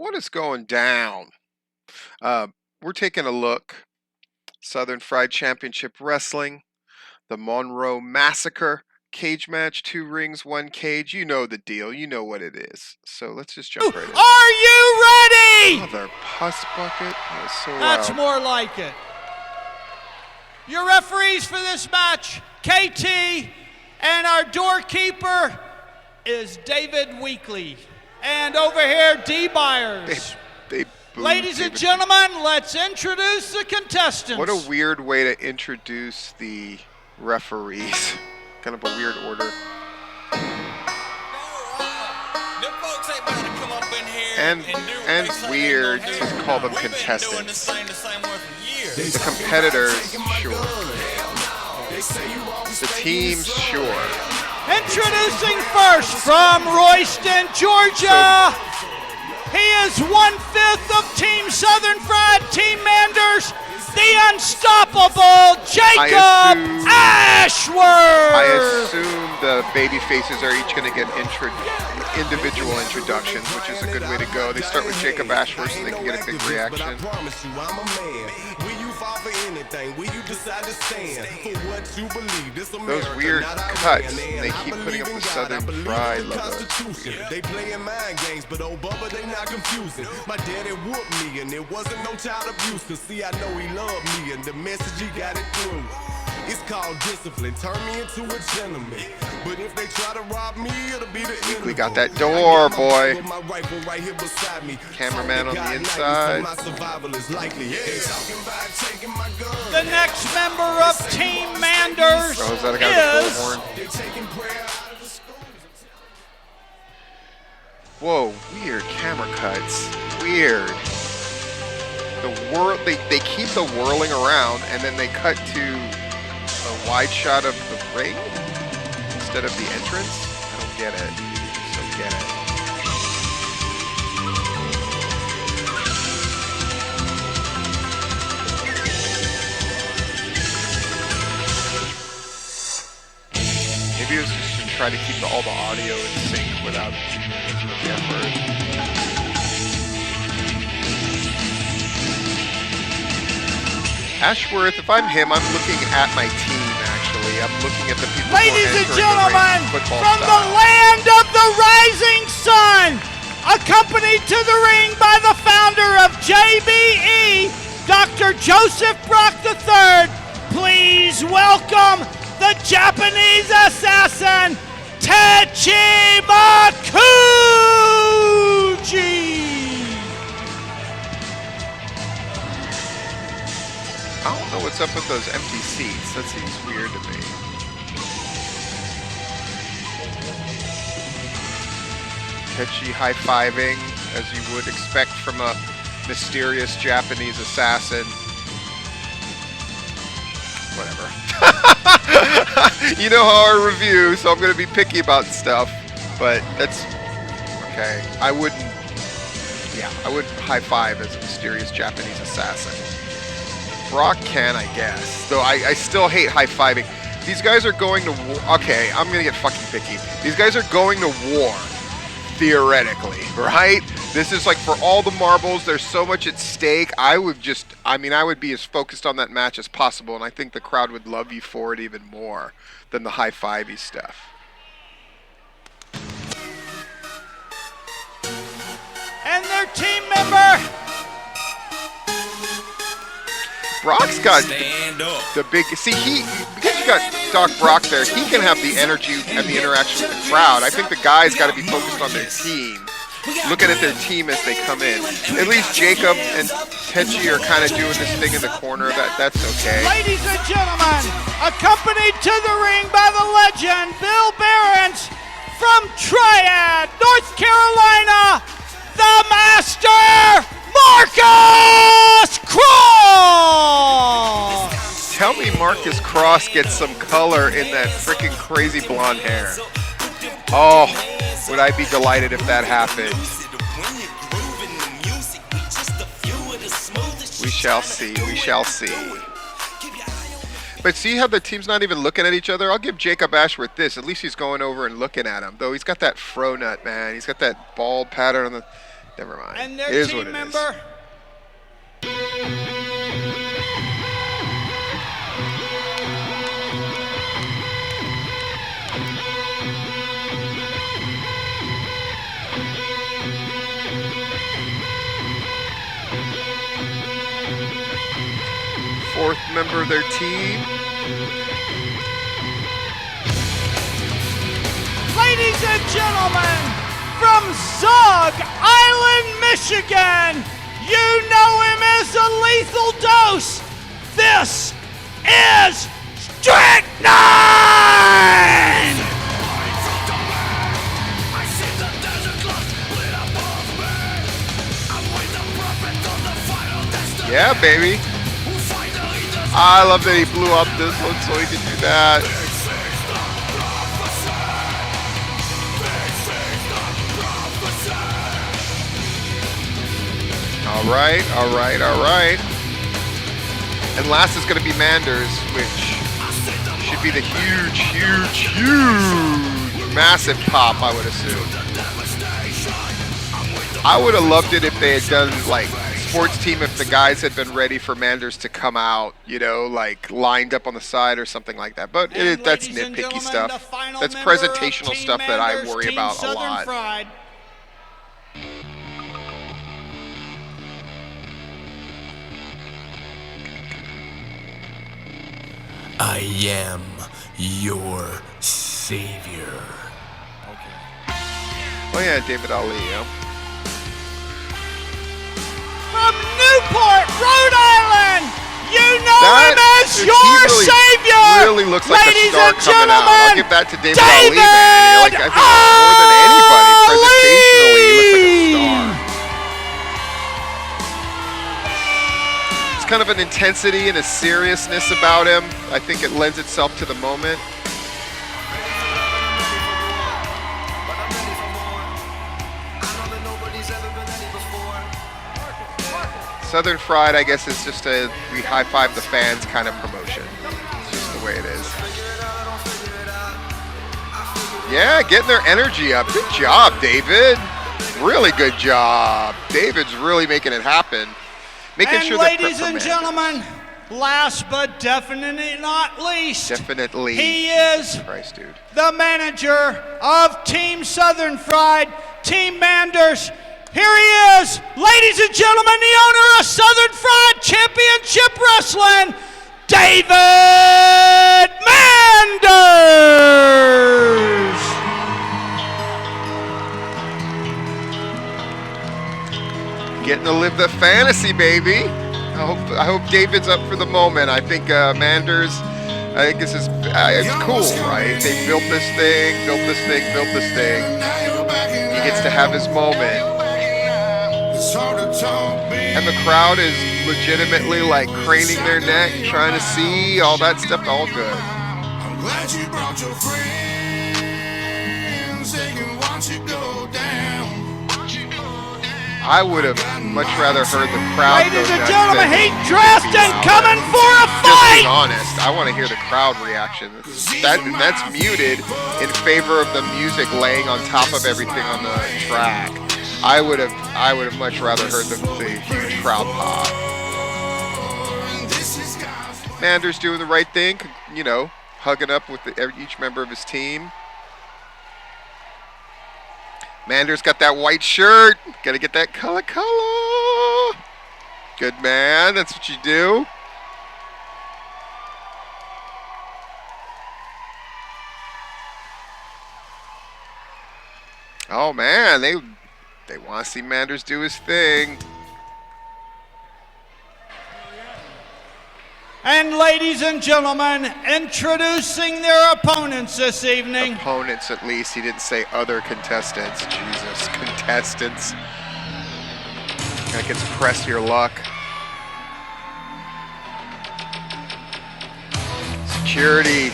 What is going down? We're taking a look. Southern Fried Championship Wrestling, the Monroe Massacre, cage match, 2 rings, 1 cage. You know the deal. You know what it is. So let's just jump right in. Are you ready? Another pus bucket. That was so That's loud. more like it. Your referees for this match, KT, and our doorkeeper is David Weekly. And over here, D. Byers. They Ladies and gentlemen, let's introduce the contestants. What a weird way to introduce the referees. Kind of a weird order. And weird to call them contestants. The competitors, sure. The teams, sure. Introducing first from Royston, Georgia. He is 1/5 of Team Southern Fried, Team Manders, the unstoppable Jacob Ashworth. I assume the baby faces are each going to get individual introductions, which is a good way to go. They start with Jacob Ashworth so they can get a big reaction. Those weird cuts, they keep putting up the Southern Fried logo. They playing mind games, but oh Bubba, they not confusing. My daddy whooped me and it wasn't no child abuse, cause see I know he loved me and the message he got it through. It's called discipline, turn me into a gentleman. But if they try to rob me, it'll be the end. We got that door, boy. Cameraman on the inside. The next member of Team Manders is whoa, weird camera cuts. Weird. They keep the whirling around and then they cut to a wide shot of the ring instead of the entrance. I don't get it. Just don't get it. Maybe it was just to try to keep all the audio in sync without as much effort. Ashworth, if I'm him, I'm looking at my team, actually. I'm looking at the people ladies and gentlemen, from style. the land of the rising sun, accompanied to the ring by the founder of JBE, Dr. Joseph Brock III, please welcome the Japanese assassin, Techi Makuji. I don't know what's up with those empty seats. That seems weird to me. Techi high-fiving, as you would expect from a mysterious Japanese assassin. Whatever. You know how I review, so I'm going to be picky about stuff. But that's okay. I wouldn't high-five as a mysterious Japanese assassin. Brock can, I guess. Though I still hate high-fiving. These guys are going to war. Okay, I'm going to get fucking picky. These guys are going to war, theoretically, right? This is like for all the marbles. There's so much at stake. I would be as focused on that match as possible, and I think the crowd would love you for it even more than the high-fivey stuff. And their team member, Brock's got the big, because you got Doc Brock there, he can have the energy and the interaction with the crowd. I think the guys got to be focused on their team, looking at their team as they come in. At least Jacob and Techi are kind of doing this thing in the corner. That's okay. ladies and gentlemen, accompanied to the ring by the legend, Bill Behrens, from Triad, North Carolina, the Master, Marcus Cross! Tell me Marcus Cross gets some color in that freaking crazy blonde hair. Oh, would I be delighted if that happened. We shall see, we shall see. But see how the team's not even looking at each other? I'll give Jacob Ashworth this. At least he's going over and looking at him. Though he's got that fro nut, man. He's got that bald pattern on the... Never mind. And It their is what team it is. member. Fourth member of their team. Ladies and gentlemen, from Zug Island, Michigan, you know him as the Lethal Dose. This is Strychnine! Yeah, baby. I love that he blew up this one so he could do that. All right, all right, all right. And last is going to be Manders, which should be the huge, huge, huge, massive pop, I would assume. I would have loved it if they had done, like, sports team, if the guys had been ready for Manders to come out, you know, like lined up on the side or something like that. But that's nitpicky stuff. That's presentational stuff that I worry about a lot. Fried. I am your savior. Oh yeah, David Ali, yeah. From Newport, Rhode Island, you know That- him as he your really- savior. Really looks like Ladies a star and coming out. gentlemen, I'll give that to David David Ali, man. Like, I think more than anybody, presentationally, he looks like a star. It's kind of an intensity and a seriousness about him. I think it lends itself to the moment. Southern Fried, I guess, is just a we high five the fans kind of promotion. It's just the way it is. Yeah, getting their energy up. Good job, David. Really good job. David's really making it happen. Making And sure that ladies and gentlemen, last but definitely not least, definitely. he is Christ, dude. the manager of Team Southern Fried, Team Manders. Here he is, ladies and gentlemen, the owner of Southern Fried Championship Wrestling, David Manders. Getting to live the fantasy, baby. I hope David's up for the moment. I think Manders, I think this is it's cool, right? They built this thing, built this thing. He gets to have his moment. And the crowd is legitimately like craning their neck, trying to see all that stuff, all good. I'm glad you brought your friends, they can watch you go down. I would have much rather heard the crowd Ladies go and nuts gentlemen, than he dressed be and loud. coming for a Just being fight. honest, I want to hear the crowd reaction. That's muted in favor of the music laying on top of everything on the track. I would have much rather heard the huge crowd pop. Manders doing the right thing, you know, hugging up with each member of his team. Manders got that white shirt. Got to get that color. Good man. That's what you do. Oh man, they want to see Manders do his thing. And ladies and gentlemen, introducing their opponents this evening. Opponents, at least. He didn't say other contestants. Jesus, contestants. That gets press your luck. Security.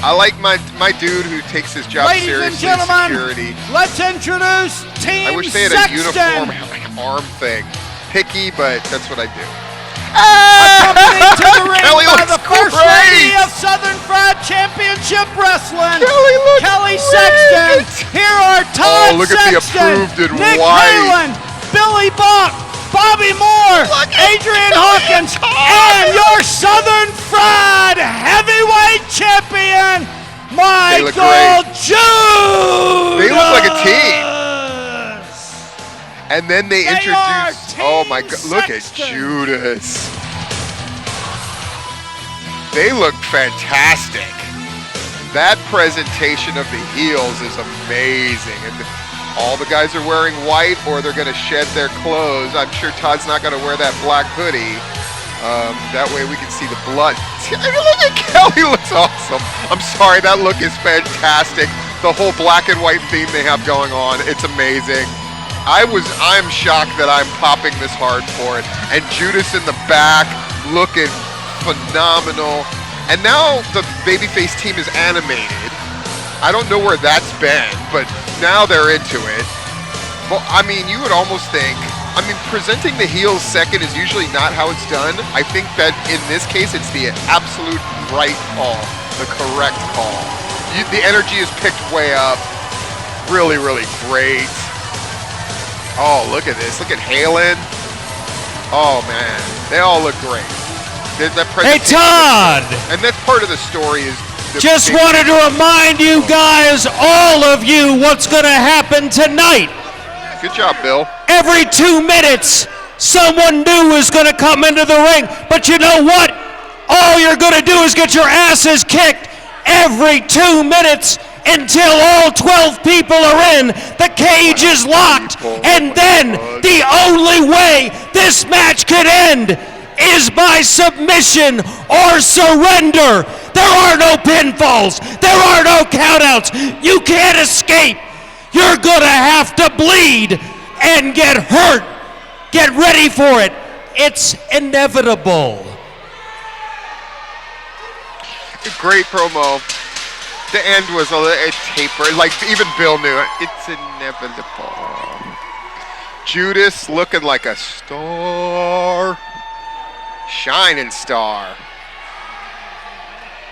I like my dude who takes his job Ladies seriously. and gentlemen, Security. let's introduce Team I wish they had Sexton. a uniform arm thing. Picky, but that's what I do. Accompanied to the ring Kelly by looks the First great. Lady of Southern Fried Championship Wrestling, Kelly looks Kelly great. Sexton. Here are Todd Oh, look at the Sexton, approved in Nick white. Halen, Billy Bach, Bobby Moore, Adrian Hawkins, and your Southern Fried Heavyweight Champion, Michael Judas. They look like a team. And then they are introduced, oh my God, look at Sexton. Judas. They look fantastic. That presentation of the heels is amazing. And all the guys are wearing white or they're gonna shed their clothes. I'm sure Todd's not gonna wear that black hoodie. That way we can see the blood. I mean, look at Kelly, looks awesome. I'm sorry, that look is fantastic. The whole black and white theme they have going on, it's amazing. I'm shocked that I'm popping this hard for it. And Judas in the back, looking phenomenal. And now the babyface team is animated. I don't know where that's been, but now they're into it. Well, I mean, you would almost think, presenting the heels second is usually not how it's done. I think that in this case, it's the absolute right call, the correct call. The energy is picked way up. Really, really great. Oh, look at this. Look at Halen. Oh, man. They all look great. Hey, Todd! And that's part of the story is... Just wanted to remind you guys, all of you, what's going to happen tonight. Good job, Bill. Every 2 minutes, someone new is going to come into the ring. But you know what? All you're going to do is get your asses kicked every 2 minutes until all 12 people are in. The cage is locked. And then the only way this match could end is by submission or surrender. There are no pinfalls. There are no countouts. You can't escape. You're gonna have to bleed and get hurt. Get ready for it. It's inevitable. Great promo. The end was a taper. Like, even Bill knew it. It's inevitable. Judas looking like a star. Shining star.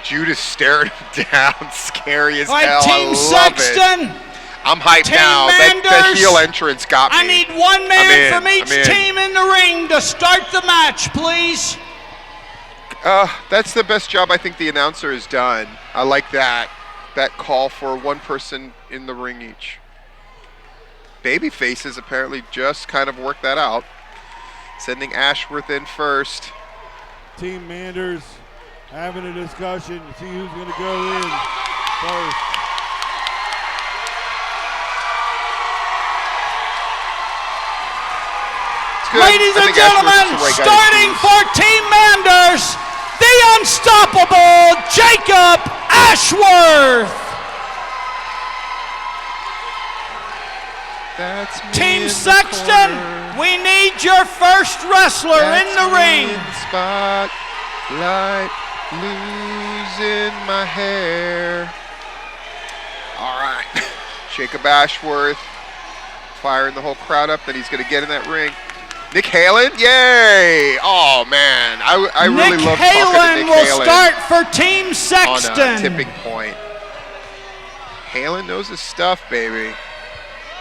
Judas staring him down. Scary as All right, hell. Team I love Sexton. it. I'm hyped Team now. That Manders. heel entrance got me. I need one man from each I'm in. team in the ring to start the match, please. That's the best job I think the announcer has done. I like that. That call for one person in the ring each. Baby faces apparently just kind of worked that out. Sending Ashworth in first. Team Manders having a discussion to see who's going to go in first. Ladies and gentlemen, starting for Team Manders, the unstoppable Jacob Ashworth. That's me Team in the Sexton, corner. we need your first wrestler in That's the me ring. in the spotlight, losing my hair. All right, Jacob Ashworth firing the whole crowd up that he's going to get in that ring. Nick Halen, yay! Oh man, I really love talking to Nick will Halen start for Team Sexton. on a tipping point. Halen knows his stuff, baby.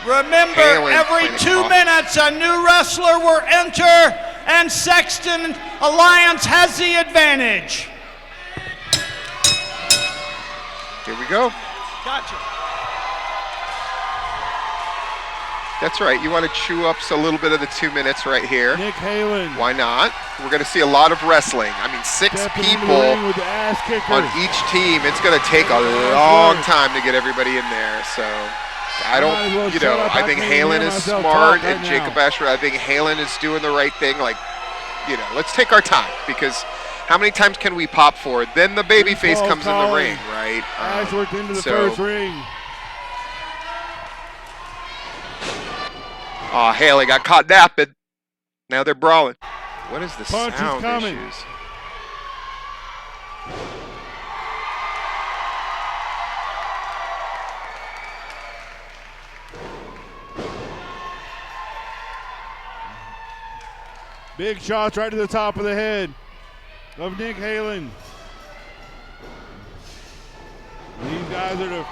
Remember, Halen every playing 2 off. minutes a new wrestler will enter, and Sexton Alliance has the advantage. Here we go. Gotcha. That's right. You want to chew up a little bit of the 2 minutes right here. Nick Halen. Why not? We're going to see a lot of wrestling. I mean, 6 stepping into the people ring with the ass kicker. on each team. It's going to take a long time to get everybody in there. So I don't, Might as well you shut know, up. I I think can't even Halen hear is myself smart talk right and Jacob now. Ashworth, I think Halen is doing the right thing. Like, you know, let's take our time because how many times can we pop for it? Then the babyface comes in the ring, right? Ashworth into the so- first ring. Oh, Haley got caught napping. Now they're brawling. What is the Punch is sound coming. issues? Big shots right to the top of the head. of Nick Halen. These guys are the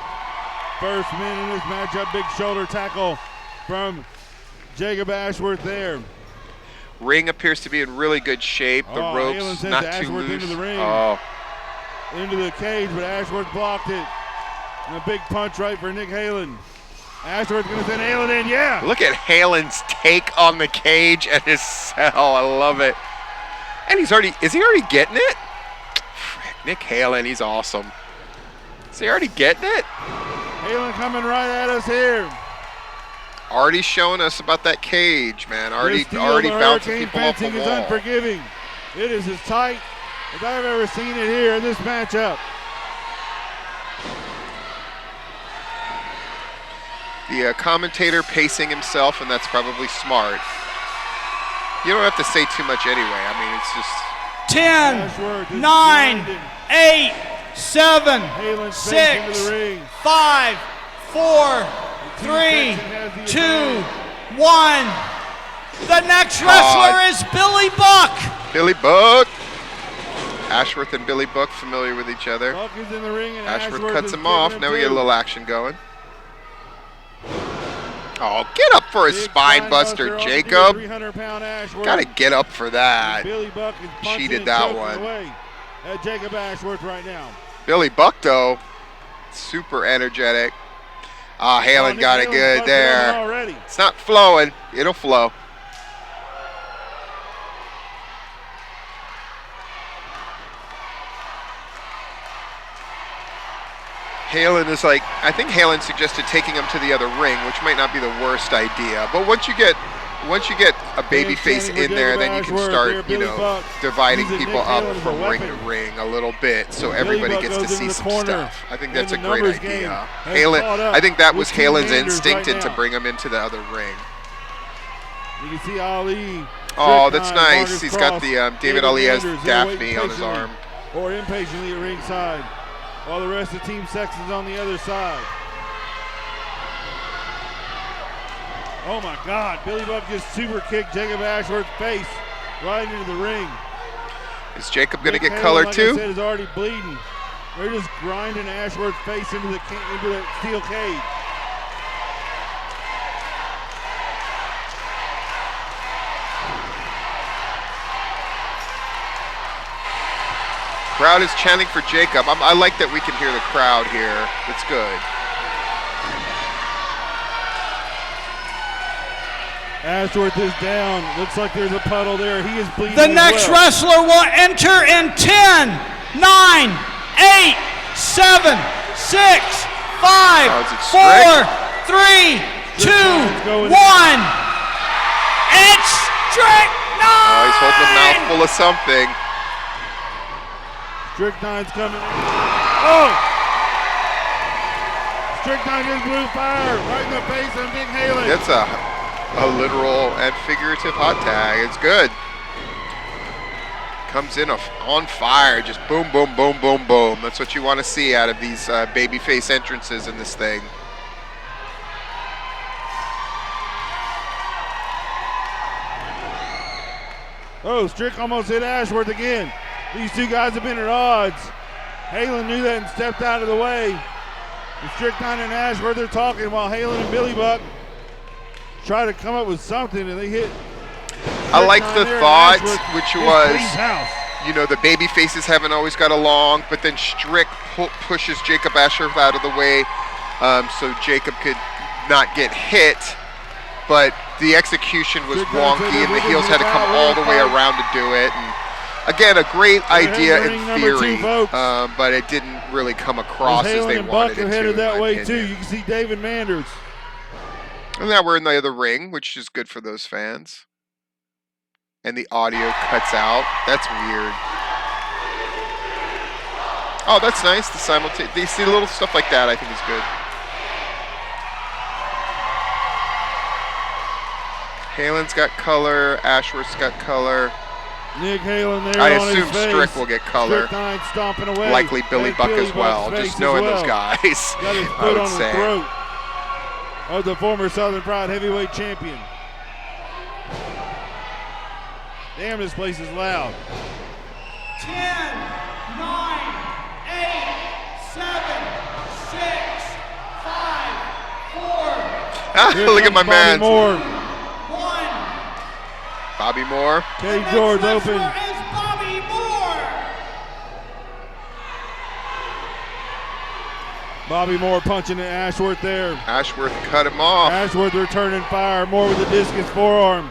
first men in this matchup. Big shoulder tackle from Jacob Ashworth there. Ring appears to be in really good shape. The Halen ropes sends not too Ashworth loose. into the ring. Oh, Into the cage, but Ashworth blocked it. And a big punch right for Nick Halen. Ashworth's going to send Halen in, yeah. look at Halen's take on the cage and his cell. I love it. And is he already getting it? Frick, Nick Halen, he's awesome. Is he already getting it? Halen coming right at us here. Already showing us about that cage, man. Already This steel, the bouncing hurricane people off the fencing is wall. unforgiving. It is as tight as I've ever seen it here in this matchup. The commentator pacing himself, and that's probably smart. You don't have to say too much anyway. I mean, it's just 10, 9, 8, 7, Halen's face into 6, the ring. 5, 4, 3, 2, 1. The next wrestler is Billy Buck. Billy Buck. Ashworth and Billy Buck familiar with each other. Buck is in the ring and Ashworth Ashworth cuts is him off. kicking Now we get a too. little action going. Oh, get up for a Big spine buster, off the Jacob. 300-pound Ashworth. Gotta get up for that. Billy Buck is punching Cheated and that choking one. away at Jacob Ashworth right now. Billy Buck, though, super energetic. Ah, Halen Nick got it Halen's good busted there. on already. It's not flowing. It'll flow. Halen is like, I think Halen suggested taking him to the other ring, which might not be the worst idea. But once you get a baby face in there, then you can start, you know, dividing people up from ring to ring a little bit, so everybody gets to see some stuff. I think that's a great idea. Halen, I think that was Halen's instinct to bring him into the other ring. You can see Ali. Oh, that's Strickland, nice. Marcus He's got Cross, the David Ali has Manders, they're waiting Daphne on his patiently arm. or impatiently at ringside, while the rest of Team Sexton's on the other side. Oh my God, Billy Buck just super kicked Jacob Ashworth's face right into the ring. Is Jacob going to Nick get Halen, color like too? I said, is already bleeding. They're just grinding Ashworth's face into the steel cage. Crowd is chanting for Jacob. I like that we can hear the crowd here. It's good. Ashworth is down. Looks like there's a puddle there. He is bleeding. The next as well. wrestler will enter in 10, 9, 8, 7, 6, 5, Oh, is it 4, 3, 2, 1. It's Strychnine! Oh, he's holding a mouthful of something. Strychnine's coming in. Oh! Strychnine just blew fire right in the face of Nick Halen. That's a literal and figurative hot tag. It's good. Comes in on fire, just boom, boom, boom, boom, boom. That's what you want to see out of these babyface entrances in this thing. Oh, Strick almost hit Ashworth again. These two guys have been at odds. Halen knew that and stepped out of the way. And Strychnine and Ashworth are talking while Halen and Billy Buck try to come up with something, and they hit. I like the there, and thought, Ashworth which just was, cleans house. you know, the baby faces haven't always got along, but then Strick pushes Jacob Ashworth out of the way so Jacob could not get hit. But the execution was wonky, and the heels had to come all the way around to do it. And again, a great idea in theory, but it didn't really come across as they and wanted Buck it are to. headed in that my way opinion. too. You can see David Manders. And now we're in the other ring, which is good for those fans. And the audio cuts out. That's weird. Oh, that's nice. The simultaneous. You see little stuff like that, I think is good. Halen's got color. Ashworth's got color. Nick Halen there I on his assume face. Strick will get color. Strychnine stomping away. Likely Billy There's Buck as Buck's well. face Just as knowing well. those guys, Got his I foot would on say. the throat of the former Southern Pride heavyweight champion. Damn, this place is loud. 10, 9, 8, 7, 6, 5, 4, Look at my man. Moore. 1. Bobby Moore. K. George open. Is Bobby Moore. Bobby Moore punching at Ashworth there. Ashworth cut him off. Ashworth returning fire. Moore with the discus forearm.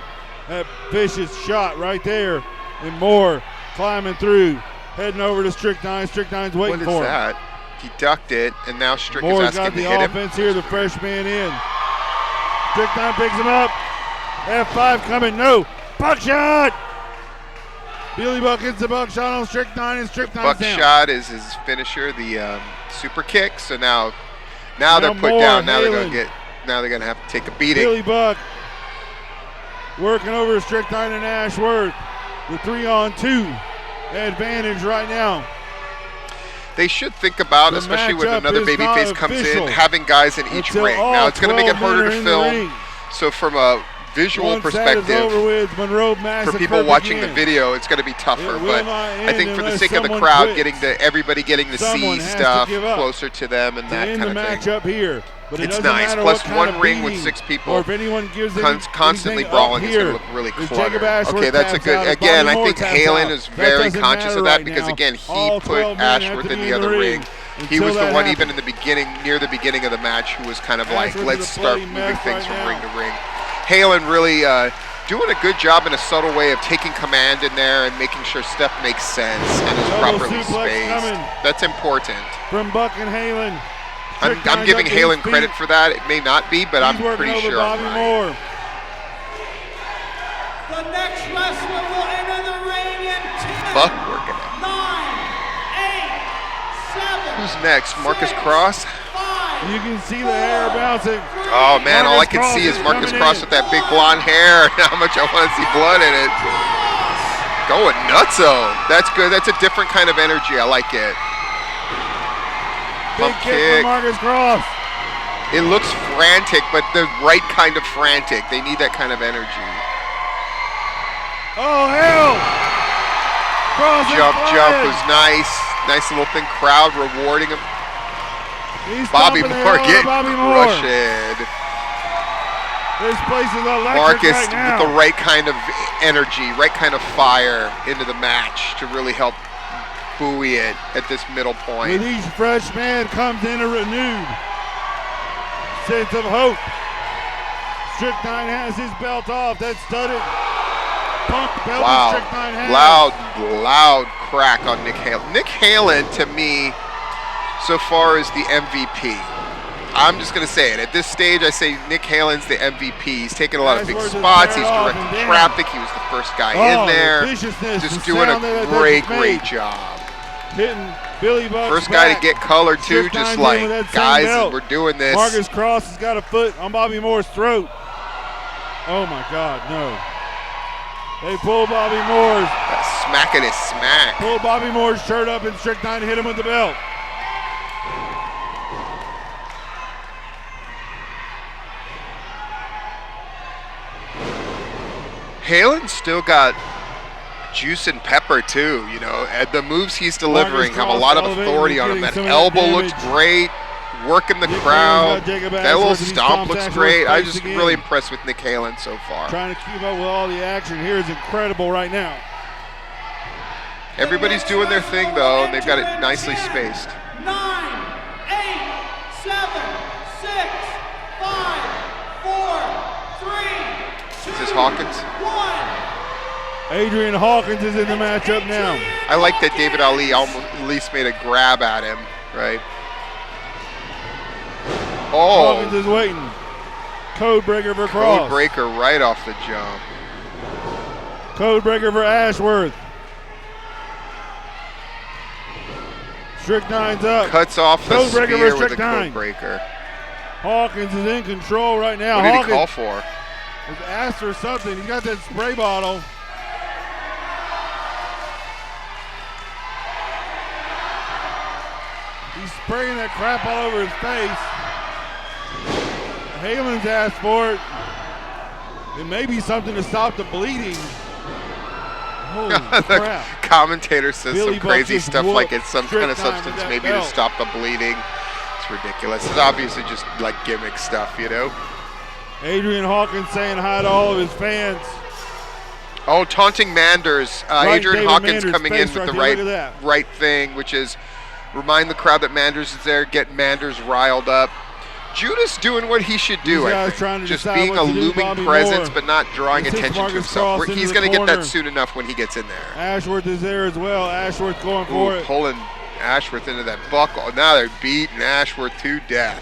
That vicious shot right there. And Moore climbing through. Heading over to Strychnine. Strychnine's waiting for him. What is that? He ducked it, and now Strick is Moore's asking got to the hit him. offense here. The freshman in. Strychnine picks him up. F5 coming. No. Buckshot. Billy Buck hits the buckshot on Strychnine, and Strychnine's down. Buckshot is his finisher, the super kick. So now they're put Moore, down. Now Halen. they're gonna have to take a beating. Billy Buck working over Strychnine and Ashworth. The 3-on-2 advantage right now. They should think about, The especially when matchup another is babyface not comes official in, having guys in each until ring. all Now it's going to make it 12 men harder are to in the film. ring. So from a visual Once that is perspective, over with, Monroe Massacre for people watching the begins. video, it's going to be tougher. It will But not I think end for the unless sake of the someone crowd, quits. everybody getting to Someone see has to stuff give up closer to them and to that end kind the of thing. matchup here. But it It's doesn't nice. matter Plus what kind one of ring with beating, 6 people or if anyone gives constantly anything brawling, up it's going here, to look really if cluttered. Jacob Ashworth Okay, that's a taps out, good. if Again, Bobby I Moore think taps Halen out, is that very doesn't conscious matter of that right because now. again, he All put 12 men have Ashworth to in be the other ring. He until was the that one happens. even in the beginning, near the beginning of the match, who was kind of like, Ashworth let's is a start bloody moving mess things right from ring now. to ring. Halen really doing a good job in a subtle way of taking command in there and making sure stuff makes sense and is Double properly suplex spaced. coming. That's important. From Buck and Halen. I'm Strychnine's giving up to his Halen credit feet. for that. It may not be, but I'm He's working pretty over sure Bobby I'm right. Moore. The next wrestler will enter the ring in 10, Buck working it. 9, 8, 7, Who's next? Marcus Cross? 5, You can see the hair bouncing. Oh man, all I Marcus can Cross see is is Marcus coming Cross in. with that big blonde hair. How much I want to see blood in it. Going nutso. That's good. That's a different kind of energy. I like it. Big Pump kick kick. from Marcus Cross. It looks frantic, but the right kind of frantic. They need that kind of energy. Oh, hell. Cross is Jump flying. was nice. Nice little thing. Crowd rewarding him. He's Bobby stomping the Moore hell out of getting Bobby Moore. crushed. This place is electric Marcus right now. with the right kind of energy, right kind of fire into the match to really help buoy it at this middle point. With each fresh man comes in a renewed sense of hope. Strychnine has his belt off. That studded pump belt Wow. that Strychnine has. Loud crack on Nick Halen. Nick Halen, to me, so far is the MVP. I'm just going to say it. At this stage, I say Nick Halen's the MVP. He's taking a lot of big Ashworth is spots. paired He's off directing and down. traffic. He was the first guy Oh, in there. the viciousness, Just the doing sound a that great just made. job. Hitting Billy Buck's First guy back. to get color, too. Strychnine's Just in like, with that same guys, belt. we're doing this. Marcus Cross has got a foot on Bobby Moore's throat. Oh, my God, no. They pull Bobby Moore's. That smacking his smack. Pull Bobby Moore's shirt up and Strychnine hit him with the belt. Halen's still got juice and pepper too, you know. And the moves he's delivering have a lot of authority on him. That elbow looks great, working the crowd. That little stomp looks great. I'm just really impressed with Nick Halen so far. Trying to keep up with all the action here is incredible right now. Everybody's doing their thing though, and they've got it nicely spaced. 9, 8, 7, 6, 5, 4, 3, 2, Is this Hawkins? 1. Adrian Hawkins is in the matchup now. I like that David Ali almost at least made a grab at him, right? Hawkins Oh, is waiting. Code breaker for Cross. code breaker right off the jump. Code breaker for Ashworth. Strychnine's up. Cuts off the Code breaker spear for with the Strychnine. code breaker. Hawkins is in control right now. What did he Hawkins call for? has asked for something. He's got that spray bottle. He's spraying that crap all over his face. Halen's asked for it. It may be something to stop the bleeding. Holy The crap. commentator says Billy some Buck crazy just stuff like whooped it's some kind of Strickland substance with that maybe to belt. stop the bleeding. It's ridiculous. It's obviously just like gimmick stuff, you know? Adrian Hawkins saying hi to all of his fans. Oh, taunting Manders. Right, Adrian David Hawkins Manders' coming in face with the right there. Look at that. right thing, which is remind the crowd that Manders is there, get Manders riled up. Judas doing what he should do, These I guys think. trying to Just decide being what a to do, looming Bobby presence, Moore. but not drawing This is attention to Marcus himself. Cross into He's the going to get that corner. soon enough when he gets in there. Ashworth is there as well. Ashworth going for Ooh, it. pulling Ashworth into that buckle. Now they're beating Ashworth to death.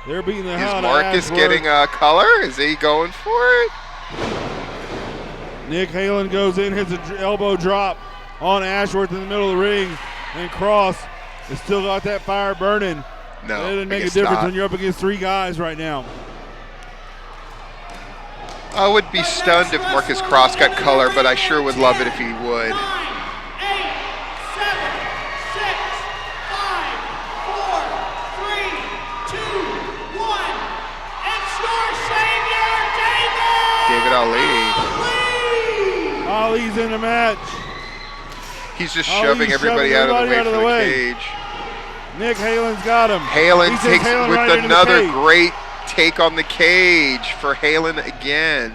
They're beating the Is hell out of Marcus Ashworth. getting a color? Is he going for it? Nick Halen goes in, hits an elbow drop on Ashworth in the middle of the ring, and Cross has still got that fire burning. No, It doesn't I make a guess difference not. when you're up against 3 guys right now. I would be stunned if Marcus Cross got color, but I sure would love it if he would. 9, 8, 7, 6, 5, 4, 3, 2, 1. It's your savior, David Ali. Ali's in the match. He's just Ali's shoving everybody shoving out of everybody the way for the cage. Nick Halen's got him. Halen He sends takes Halen with right into the another cage. great take on the cage for Halen again.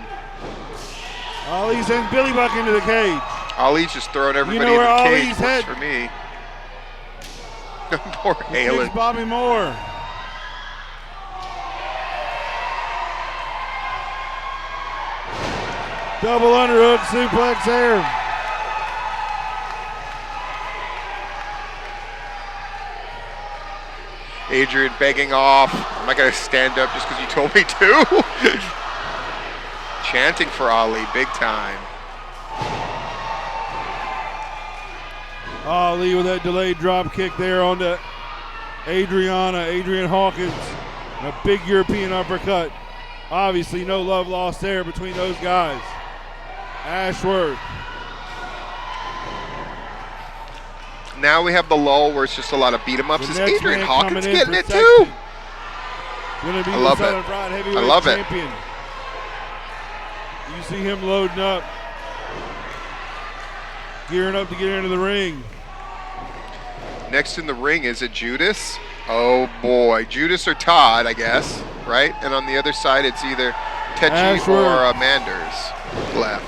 Ali sends Billy Buck into the cage. Ali's just throwing everybody know where in the Ali's cage. head- Works for me. Poor Here's Halen. Bobby Moore. Double underhook suplex there. Adrian begging off. I'm not going to stand up just because you told me to. Chanting for Ali, big time. Ali with that delayed drop kick there on the Adrian Hawkins. And a big European uppercut. Obviously no love lost there between those guys. Ashworth. Now we have the lull where it's just a lot of beat 'em ups. The Is next Adrian man Hawkins coming in getting for it Sexton. too? Gonna be I the love Southern it. Pride I Heavyweight love it. Champion. You see him loading up. Gearing up to get into the ring. Next in the ring, is it Judas? Oh boy, Judas or Todd, I guess, right? And on the other side, it's either Teji Ashworth. or Manders left.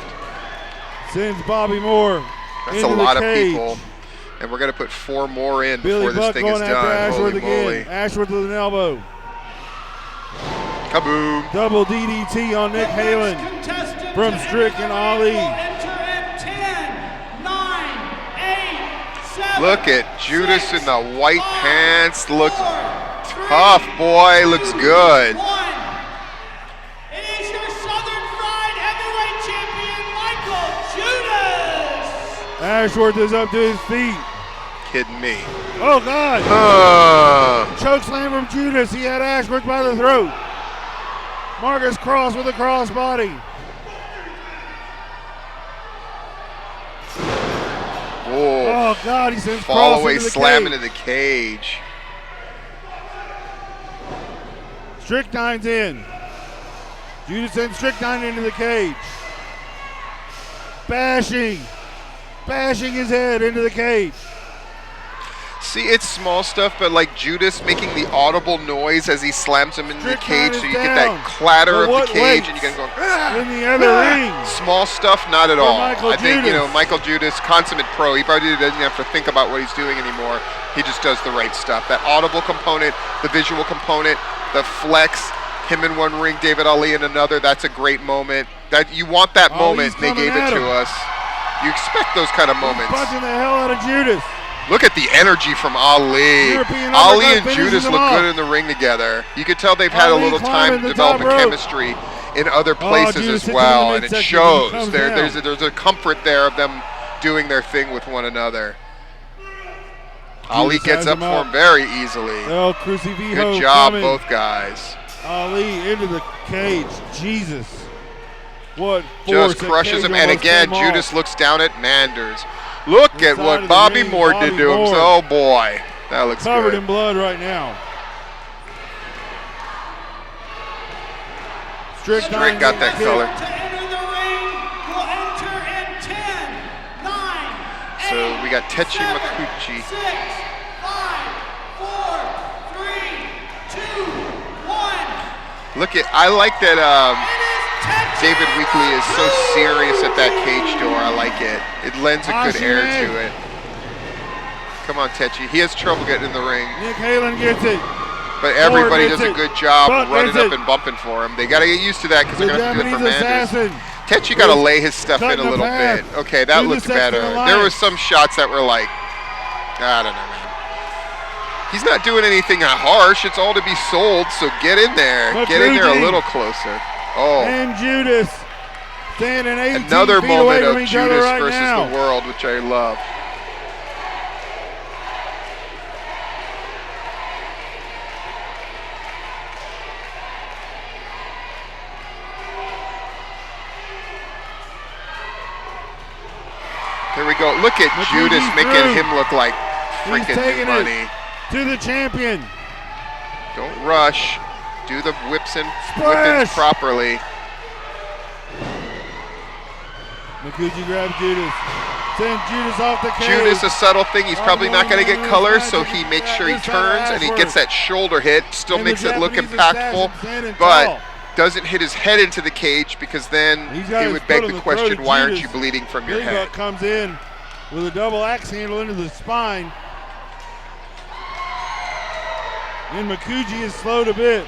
Sends Bobby Moore That's into a lot the of cage. people. And we're going to put 4 more in Billy before this Buck thing going is after done. Ashworth Holy again. moly. Ashworth with an elbow. Kaboom. Double DDT on Nick Halen from Strick and Ali. Look at Judas in the white pants. Looks tough, boy. Looks good. It is your Southern Fried Heavyweight Champion, Michael Judas. Ashworth is up to his feet. Kidding me. Oh, God. Chokeslam from Judas. He had Ashworth by the throat. Marcus Cross with a crossbody. Oh, Oh, God. He sends fall Cross away, into the slam cage. into the cage. Strychnine's in. Judas sends Strychnine into the cage. Bashing his head into the cage. See, it's small stuff, but like Judas making the audible noise as he slams him into the Strychnine cage, is so you get down. that clatter But of the what cage, waits and you get going. "Ah, in the other ah." ring. Small stuff, not at all. Michael I think Judas. Michael Judas, consummate pro. He probably doesn't have to think about what he's doing anymore. He just does the right stuff. That audible component, the visual component, the flex. Him in one ring, David Ali in another. That's a great moment. That you want that Oh, moment. he's They coming gave it at him. to us. You expect those kind of moments. Punching the hell out of Judas. Look at the energy from Ali. European Ali uppercut and finishes Judas him look off. good in the ring together. You could tell they've had a Ali little time climbing to the develop top a rope. chemistry in other places Judas as hits him in well, the and it midsection when he shows. comes There's a comfort there of them doing their thing with one another. Ali Judas gets has up him for up. him very easily. El Crucifijo Good job, coming. both guys. Ali into the cage. Jesus. What force. Just that crushes cage him, and almost again, came Judas off. looks down at Manders. Look at Inside what of the Bobby ring, Moore Bobby did to him. Moore. Oh boy, that looks Covered good. in blood right now. Strick got that color. To enter the ring, we got Techi Makuchi. 6, 5, 4, 3, 2, 1. Look at, I like that It is Techi David Weekley is so serious at that cage door. I like it. It lends a good air to it. Come on, Techi. He has trouble getting in the ring, Nick Halen gets it. but everybody does a good job Butt running gets up it. and bumping for him. They got to get used to that because The they're going to have to do it for Japanese Manders. assassin. Techi got to lay his stuff in Cutting a the little path bit. Okay, that to the looked Sexton better. Alliance. There were some shots that were like, I don't know, man. He's not doing anything harsh. It's all to be sold, so get in there. Get in there a Makuchi. little closer. Oh, And Judas standing 18 another feet away moment from of each other Judas right versus now. the world, which I love. Here we go. Look at Makuchi Judas making through. him look like He's freaking taking new money. it to the champion. Don't rush. Do the whips and Splash. whippings properly. Makuchi grabs Judas. Sends Judas off the cage. Judas, a subtle thing. He's probably not going to get color, so he makes sure he turns and he gets that shoulder hit. Still And the makes it look Japanese impactful, assassin standing but tall. doesn't hit his head into the cage because then He's got it his would foot beg on the the throat question, of why aren't Judas. you bleeding from your Billy head? Buck comes in with a double axe handle into the spine. And Makuchi is slowed a bit.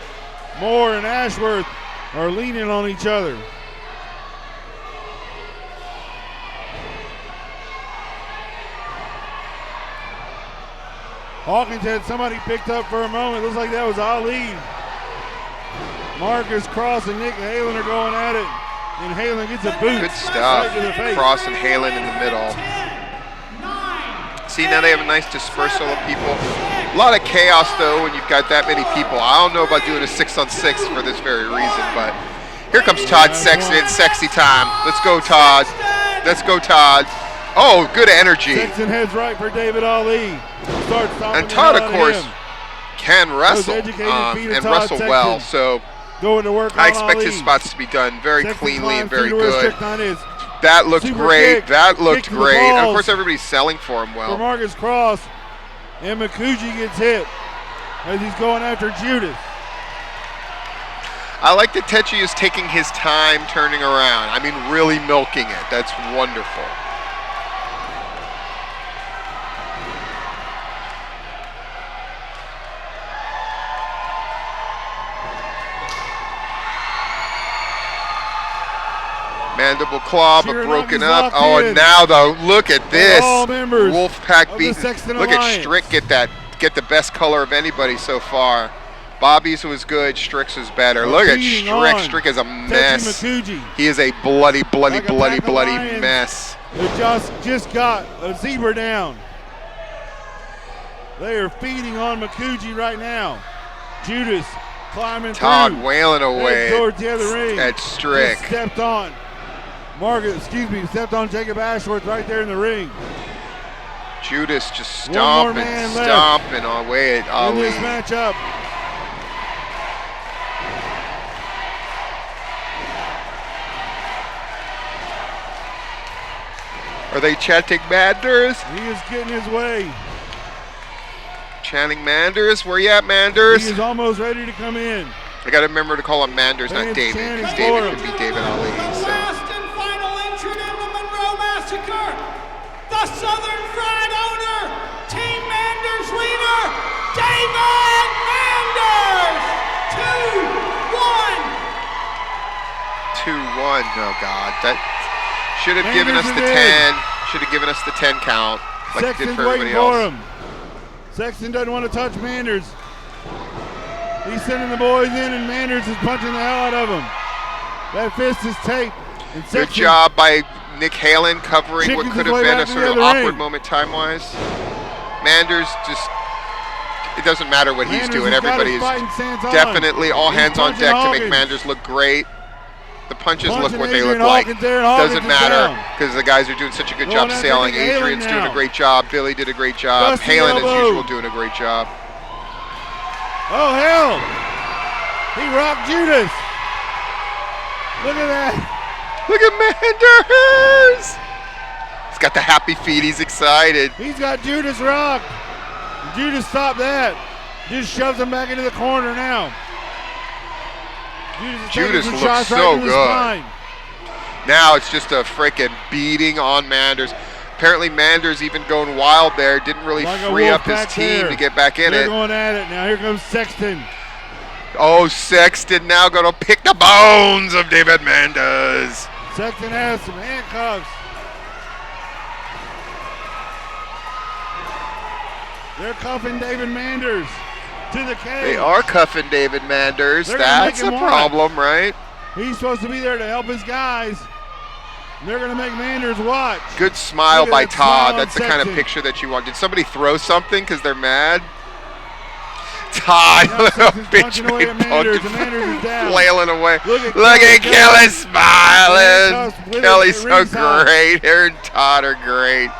Moore and Ashworth are leaning on each other. Hawkins had somebody picked up for a moment. Looks like that was Ali. Marcus Cross and Nick Halen are going at it. And Halen gets a boot. Good stuff. Right to the face. Cross and Halen in the middle. See, now they have a nice dispersal of people. A lot of chaos, though, when you've got that many people. I don't know about doing a 6-on-6 for this very reason, but here comes Todd Sexton. It's sexy time. Let's go, Todd. Let's go, Todd. Oh, good energy. Sexton heads right for David Ali. Starts stomping And Todd, the of hell out course, him. can wrestle educated feet of and Todd wrestle well. Sexton. So Going to work I on expect Ali. his spots to be done very Sexton cleanly and climbs very through to where good. Strickland is. That looked Super great. kick. That looked Kick to the great. And of balls. course, everybody's selling for him For well. Marcus Cross. And Makuchi gets hit as he's going after Judas. I like that Techi is taking his time turning around. I mean, really milking it. That's wonderful. Mandible claw, but Sheer broken Nuggets up. locked Oh, in. and now though, look at this. all members Wolfpack of the beating. Sexton Look at Alliance. Strick get the best color of anybody so far. Bobby's was good. Strick's was better. Look at Beating Strick. on Strick is a Techi mess. Makuchi. He is a bloody Like a pack of lions. mess. They just got a zebra down. They are feeding on Makuchi right now. Judas climbing Todd through. wailing away Head towards the other ring. at Strick. Just stepped on. Stepped on Jacob Ashworth right there in the ring. Judas just One more stomping, man left stomping away at In Ali. this matchup. Are they chanting Manders? He is getting his way. Chanting Manders? Where you at, He Manders? is almost ready to come in. I gotta remember to call him Manders, not Fans David, chanting because for David him. could be David Ali. The So last and final entrant in the Monroe Massacre, the Southern Fried owner, Team Manders leader, David Manders. 2-1. 2-1. Oh God, that should have given us Manders the is 10. in. Should have given us the 10 count, like it did Sexton's for everybody waiting for else. him. Sexton doesn't want to touch Manders. He's sending the boys in, and Manders is punching the hell out of him. That fist is taped. And Good Sexton, job by Nick Halen covering what Chickens could his have way been back a to sort the of other awkward ring. moment time-wise. Manders just, it doesn't matter what he's Manders doing. has got Everybody his is fighting stance on. definitely all He's hands on punching deck to Hawkins. make Manders look great. The punches look Punching what they Adrian look like. Hawkins there, and Hawkins Doesn't is matter down. because the guys are doing such a good Going job after selling. Nick Halen Adrian's doing now. a great job. Billy did a great job. Dusty Halen, as elbow. usual, doing a great job. Oh, hell. He rocked Judas. Look at that. Look at Manders! He's got the happy feet. He's excited. He's got Judas rocked. Judas stopped that. Just shoves him back into the corner now. Judas looks looks so good. Now it's just a freaking beating on Manders. Apparently Manders even going wild there. Didn't really free up his team to get back in it. They're going at it now. Here comes Sexton. Oh, Sexton now going to pick the bones of David Manders. Sexton has some handcuffs. They're cuffing David Manders to the cage. They are cuffing David Manders. That's a problem, right? He's supposed to be there to help his guys. They're going to make Manders watch. Good smile by Todd. That's the kind of picture that you want. Did somebody throw something because they're mad? Todd, little bitch, flailing away. Look at Kelly smiling. Kelly's so great. Her and Todd are great.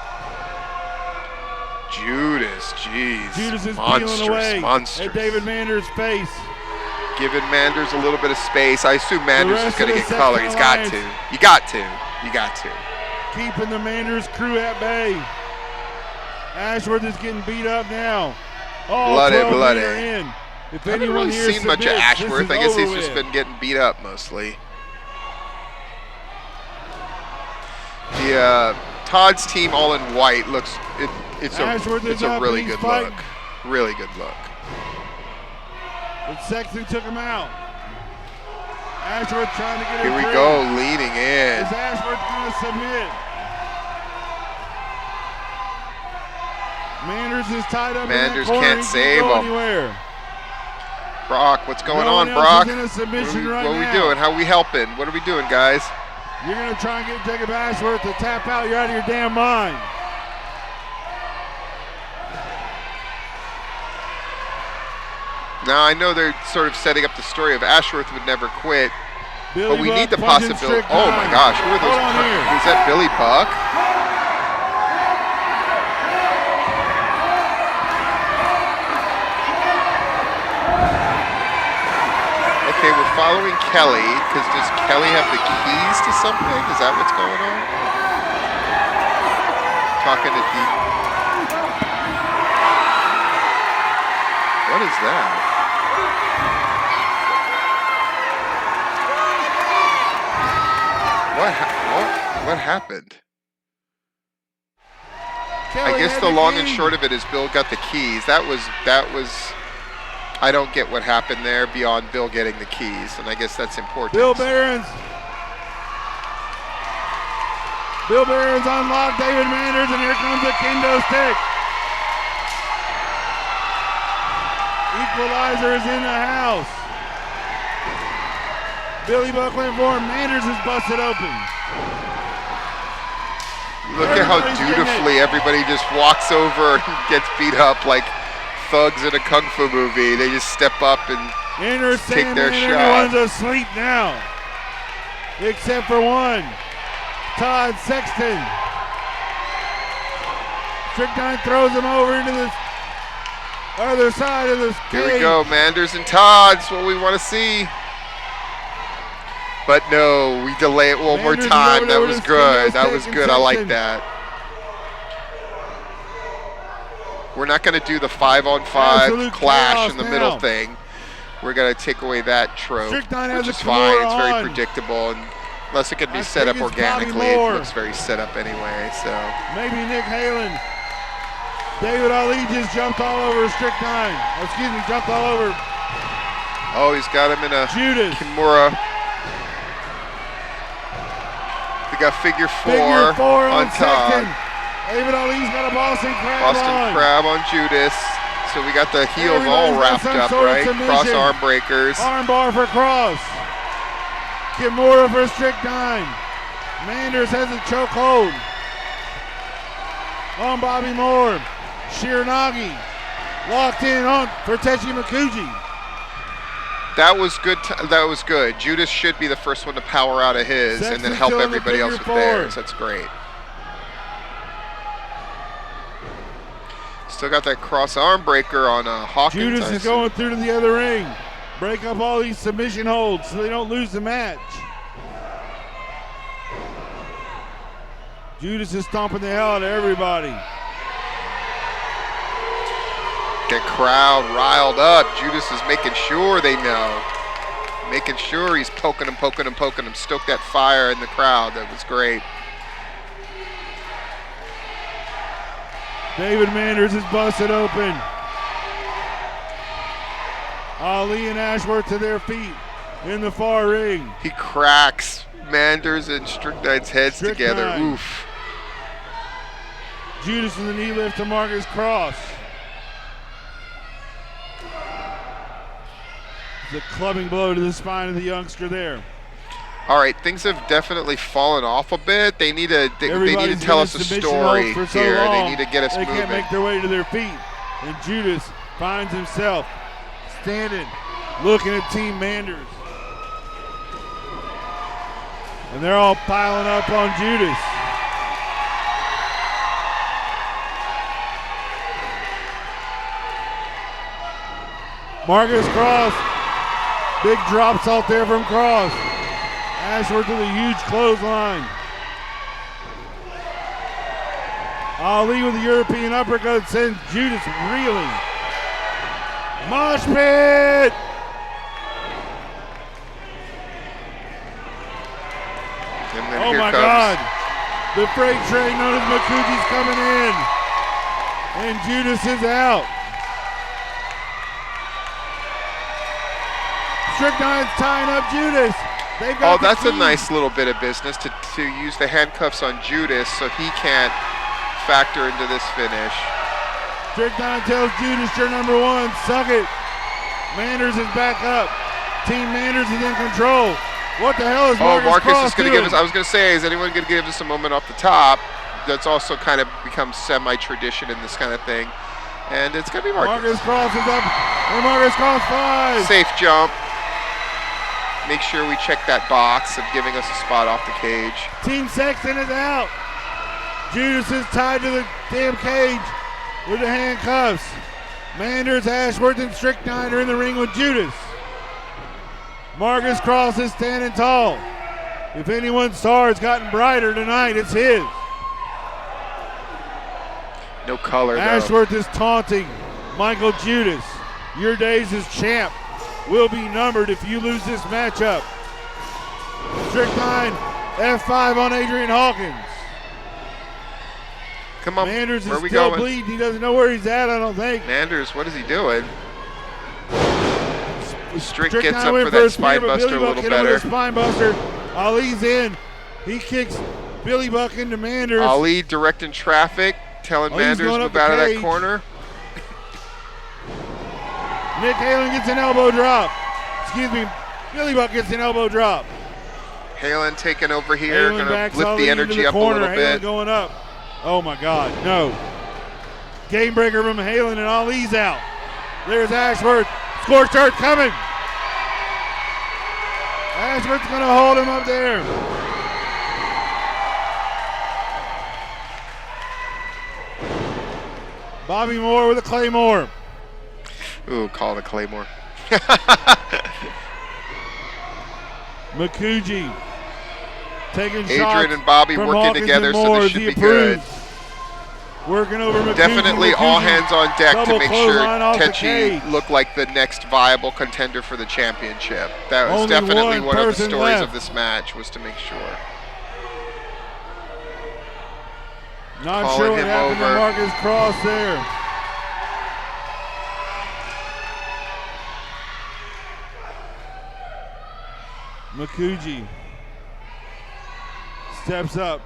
Judas, jeez. Judas is peeling away at David Manders' face. Giving Manders a little bit of space. I assume Manders is going to get color. He's got to. You got to. You got to. Keeping the Manders crew at bay. Ashworth is getting beat up now. Oh, bloody. If I haven't really seen much of Ashworth. I guess he's just been getting beat up mostly. The Todd's team all in white looks. It's a really good look. Really good look. But Sexton took him out. Ashworth trying to get Here we go, leaning in. Is Ashworth going to submit? Manders is tied up. Manders in that corner. can't save him. Anywhere. Brock, what's going on, Brock? What are we doing? How are we helping? What are we doing, guys? You're going to try and get Jacob Ashworth to tap out. You're out of your damn mind. Now, I know they're sort of setting up the story of Ashworth would never quit, but we need the possibility. Oh, my gosh. Who are those? Is that Billy Buck? Okay, we're following Kelly, because does Kelly have the keys to something? Is that what's going on? Talking to Deep. What is that? What happened? Kelly, I guess the long and short of it is Bill got the keys. That was. I don't get what happened there beyond Bill getting the keys, and I guess that's important. Bill Barons unlocked David Manders, and here comes a kendo stick. Equalizer is in the house. Billy Buck went for him. Manders is busted open. Look at how dutifully everybody just walks over and gets beat up like thugs in a kung fu movie. They just step up and take their shot. Everyone's asleep now, except for one, Todd Sexton. Strickland throws him over into the other side of the cage. Here we go, Manders and Todd's what we want to see. But no, we delay it one more time. That was good. That was good. I like that. We're not going to do the 5-on-5 clash in the middle thing. We're going to take away that trope, which is fine. It's very predictable. And unless it can be set up organically, it looks very set up anyway. So maybe Nick Halen. David Ali just jumped all over Strickland. Excuse me, jumped all over. Oh, he's got him in a Judas. Kimura. We got figure four on Todd. David Ali's got a Boston Crab on Judas. So we got the heels all wrapped up, right? Cross arm breakers. Arm bar for Cross. Kimura for Strickland. Manders has a chokehold on Bobby Moore. Shiranagi locked in on for Techi Makuji. That was good. That was good. Judas should be the first one to power out of his and then help everybody else with theirs. That's great. Still got that cross arm breaker on Hawkins. Judas is going through to the other ring. Break up all these submission holds so they don't lose the match. Judas is stomping the hell out of everybody. Get crowd riled up. Judas is making sure they know. Making sure he's poking him. Stoke that fire in the crowd. That was great. David Manders is busted open. Ali and Ashworth to their feet in the far ring. He cracks Manders and Strychnine's heads together. Oof. Judas in the knee lift to Marcus Cross. The clubbing blow to the spine of the youngster there. All right, things have definitely fallen off a bit. They need to tell us a story here. They need to get us moving. They can't make their way to their feet. And Judas finds himself standing, looking at Team Manders. And they're all piling up on Judas. Marcus Cross, big drops out there from Cross. Ashworth with a huge clothesline. Ali with the European uppercut sends Judas reeling. Mosh pit! Oh my God. The freight train known as Makuji's coming in. And Judas is out. Strychnine's tying up Judas. Oh, that's a nice little bit of business to use the handcuffs on Judas so he can't factor into this finish. Strychnine tells Judas, you're number one, suck it. Manders is back up. Team Manders is in control. What the hell is Marcus Cross is going to give us, I was going to say, is anyone going to give us a moment off the top? That's also kind of become semi-tradition in this kind of thing. And it's going to be Marcus. Marcus Cross is up, and Marcus Cross flies. Safe jump. Make sure we check that box of giving us a spot off the cage. Team Sexton is out. Judas is tied to the damn cage with the handcuffs. Manders, Ashworth, and Strychnine are in the ring with Judas. Marcus Cross is standing tall. If anyone's star has gotten brighter tonight, it's his. No color, Ashworth is taunting Michael Judas. Your days as champ will be numbered if you lose this matchup. Strychnine, F5 on Adrian Hawkins. Come on, Manders where is we still going? bleeding. He doesn't know where he's at, I don't think. Manders, what is he doing? Strick Strychnine gets up went for that a spear, spine but buster Billy a Buck little hit him with better. a spine buster. Ali's in. He kicks Billy Buck into Manders. Ali directing traffic, telling Manders going move up out the of that cage. corner. Nick Halen gets an elbow drop. Excuse me, Billy Buck gets an elbow drop. Halen taking over here, Halen gonna backs lift Ali the into energy the up corner. a little Halen bit. going up. Oh my God, no. Game breaker from Halen and Ali's out. There's Ashworth. Scorched earth coming. Ashworth's gonna hold him up there. Bobby Moore with a Claymore. Ooh, call the Claymore. Makuji taking shots. Adrian and Bobby from working Hawkins together, and so Moore this as should he be good. approves. Working over Makuji. Definitely all hands on deck to Double make sure clothesline off the Techi cage. looked like the next viable contender for the championship. That was Only definitely one one of the person stories left. of this match, was to make sure. Not Calling sure what him happened over. to Marcus Cross there. Makuji steps up.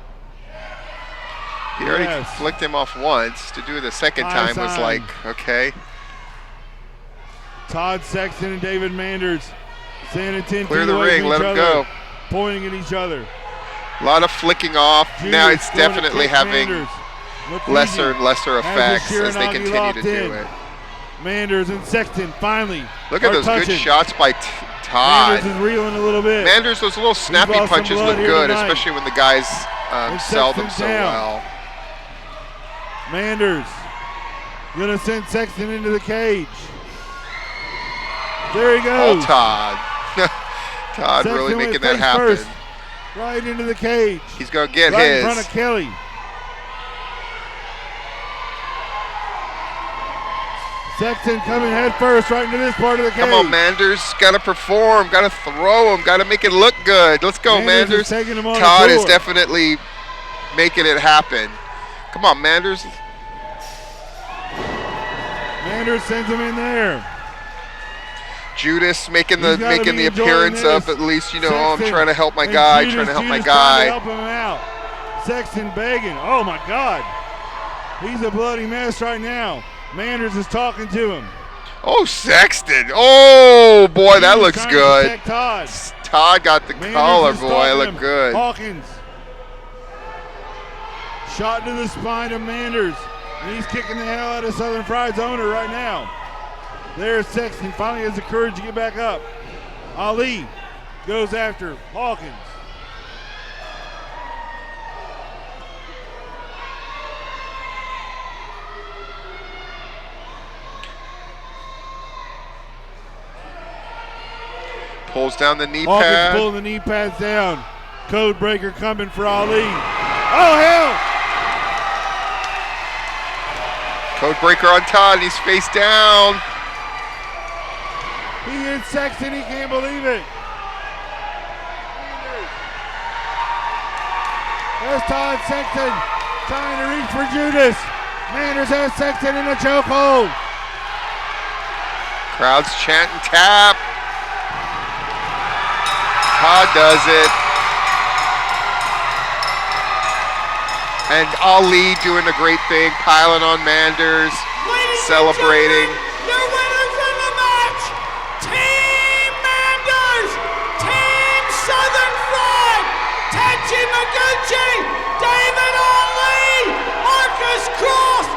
He already Yes. flicked him off once. To do it the second High time was sign. like, okay. Todd Sexton and David Manders standing 10 Clear feet the away ring, from let each him other, go. pointing at each other. A lot of flicking off. Now Judas it's going to definitely kick having Manders. Makuji lesser and lesser has effects the as they Shiranagi continue to locked do in. it. Manders and Sexton finally Look at are those touching. good shots by Todd. Manders is reeling a little bit. Manders, those little snappy lost some punches blood look here good, tonight. especially when the guys sell them Sexton's so down. well. Manders gonna send Sexton into the cage. There he All goes. Todd. Todd Sexton really went making that face happen. first, right into the cage. He's going to get right his. in front of Kelly. Sexton coming head first right into this part of the cage. Come on, Manders. Got to perform. Got to throw him. Got to make it look good. Let's go, Manders. Is taking him on Todd a is tour. definitely making it happen. Come on, Manders. Manders sends him in there. Judas making the enjoying appearance of this. at least, you know, Sexton I'm trying to help my and guy, Judas, trying to help my Judas guy. trying to help him out. Sexton begging. Oh my God. He's a bloody mess right now. Manders is talking to him. Oh, Sexton. Oh, boy, that He's looks trying to good. protect Todd. Todd got the Manders collar, is boy. stopping Look him. good. Hawkins. Shot to the spine of Manders. And he's kicking the hell out of Southern Fried's owner right now. There's Sexton. Finally has the courage to get back up. Ali goes after Hawkins. Pulls down the knee Hawkins pad. pulling the knee pads down. Code breaker coming for Ali. Oh, hell! Code breaker on Todd. He's face down. He hits Sexton. He can't believe it. There's Todd Sexton trying to reach for Judas. Manders has Sexton in a chokehold. Crowd's chanting tap. Todd does it. And Ali doing a great thing, piling on Manders, celebrating. Your winners in the match, Team Manders, Team Southern Fried, Tachi Maguchi, David Ali, Marcus Cross,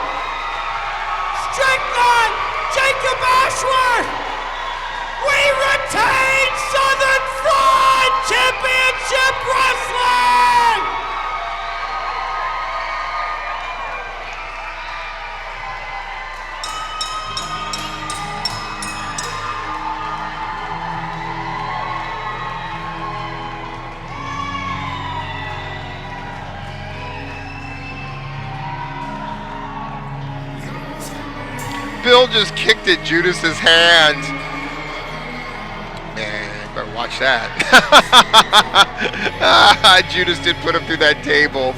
Strickland, Jacob Ashworth. We retain Southern Fried Championship Wrestling! Bill just kicked at Judas's hand. Man, better watch that. Judas did put him through that table.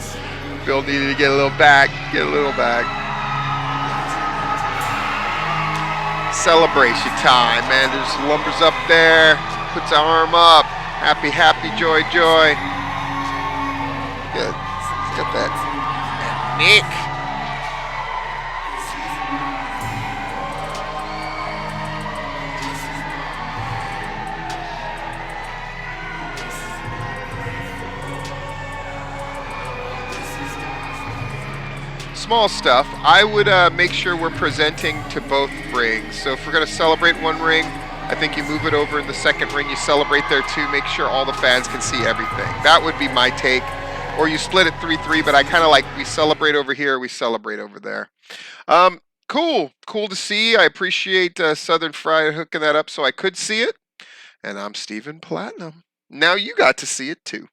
Bill needed to get a little back. Celebration time. Manders lumbers up there, puts an arm up. Happy, happy, joy, joy. Good. He's got that Nick. Small stuff. I would make sure we're presenting to both rings. So if we're going to celebrate one ring, I think you move it over in the second ring. You celebrate there too. Make sure all the fans can see everything. That would be my take. Or you split it 3-3, but I kind of like we celebrate over here, we celebrate over there. Cool to see. I appreciate Southern Fried hooking that up so I could see it. And I'm Stephen Platinum. Now you got to see it too.